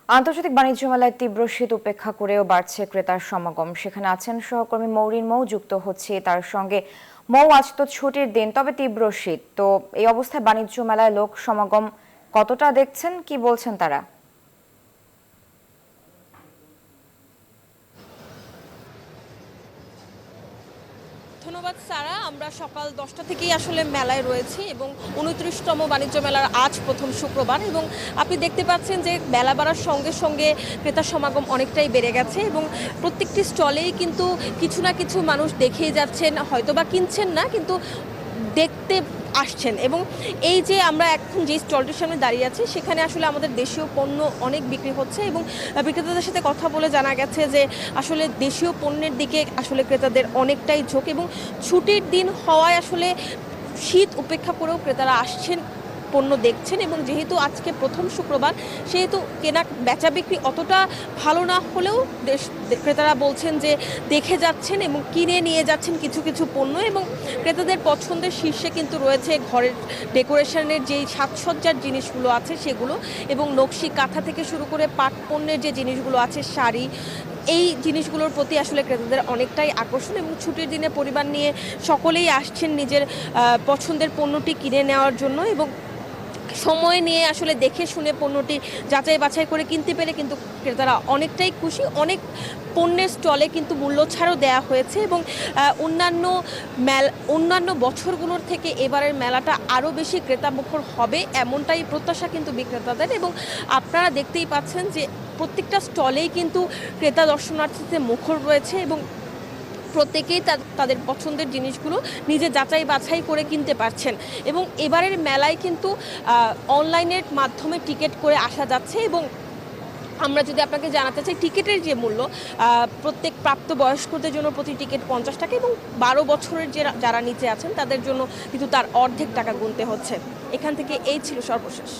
আন্তর্জাতিক বাণিজ্য মেলায় তীব্র শীত উপেক্ষা করেও বাড়ছে ক্রেতার সমাগম। সেখানে আছেন সহকর্মী মৌরিন মৌ, যুক্ত হচ্ছে তার সঙ্গে। মৌ, আজ তো ছুটির দিন, তবে তীব্র শীত, তো এই অবস্থায় বাণিজ্য মেলায় লোক সমাগম কতটা দেখছেন, কি বলছেন তারা? ধন্যবাদ সারা। আমরা সকাল 10টা থেকেই আসলে মেলায় রয়েছি এবং 29তম বাণিজ্য মেলার আজ প্রথম শুক্রবার, এবং আপনি দেখতে পাচ্ছেন যে মেলা বাড়ার সঙ্গে সঙ্গে ক্রেতার সমাগম অনেকটাই বেড়ে গেছে এবং প্রত্যেকটি স্টলেই কিন্তু কিছু না কিছু মানুষ দেখেই যাচ্ছেন, হয়তোবা কিনছেন না কিন্তু দেখতে আসছেন। এবং এই যে আমরা এখন যে স্টলটির সামনে দাঁড়িয়ে আছি, সেখানে আসলে আমাদের দেশীয় পণ্য অনেক বিক্রি হচ্ছে এবং বিক্রেতাদের সাথে কথা বলে জানা গেছে যে আসলে দেশীয় পণ্যের দিকে আসলে ক্রেতাদের অনেকটাই ঝোঁক, এবং ছুটির দিন হওয়ায় আসলে শীত উপেক্ষা করেও ক্রেতারা আসছেন, পণ্য দেখছেন। এবং যেহেতু আজকে প্রথম শুক্রবার, সেহেতু কেনা বেচা বিক্রি অতটা ভালো না হলেও ক্রেতারা বলছেন যে দেখে যাচ্ছেন এবং কিনে নিয়ে যাচ্ছেন কিছু কিছু পণ্য। এবং ক্রেতাদের পছন্দের শীর্ষে কিন্তু রয়েছে ঘরের ডেকোরেশনের যেই সাজসজ্জার জিনিসগুলো আছে সেগুলো, এবং নকশি কাঁথা থেকে শুরু করে পাট পণ্যের যে জিনিসগুলো আছে, শাড়ি, এই জিনিসগুলোর প্রতি আসলে ক্রেতাদের অনেকটাই আকর্ষণ। এবং ছুটির দিনে পরিবার নিয়ে সকলেই আসছেন নিজের পছন্দের পণ্যটি কিনে নেওয়ার জন্য, এবং সময় নিয়ে আসলে দেখে শুনে পণ্যটি যাচাই বাছাই করে কিনতে পেরে কিন্তু ক্রেতারা অনেকটাই খুশি। অনেক পণ্যের স্টলে কিন্তু মূল্য ছাড়ও দেওয়া হয়েছে, এবং অন্যান্য বছরগুলোর থেকে এবারের মেলাটা আরও বেশি ক্রেতামুখর হবে এমনটাই প্রত্যাশা কিন্তু বিক্রেতাদের। এবং আপনারা দেখতেই পাচ্ছেন যে প্রত্যেকটা স্টলেই কিন্তু ক্রেতা দর্শনার্থীদের মুখর রয়েছে এবং প্রত্যেকেই তাদের পছন্দের জিনিসগুলো নিজে যাচাই বাছাই করে কিনতে পারছেন। এবং এবারের মেলায় কিন্তু অনলাইনের মাধ্যমে টিকিট করে আসা যাচ্ছে, এবং আমরা যদি আপনাকে জানাতে চাই টিকিটের যে মূল্য, প্রত্যেক প্রাপ্তবয়স্কদের জন্য প্রতি টিকিট 50 টাকা, এবং 12 বছরের যারা নিচে আছেন তাদের জন্য কিন্তু তার অর্ধেক টাকা গুনতে হচ্ছে। এখান থেকে এই ছিল সর্বশেষ।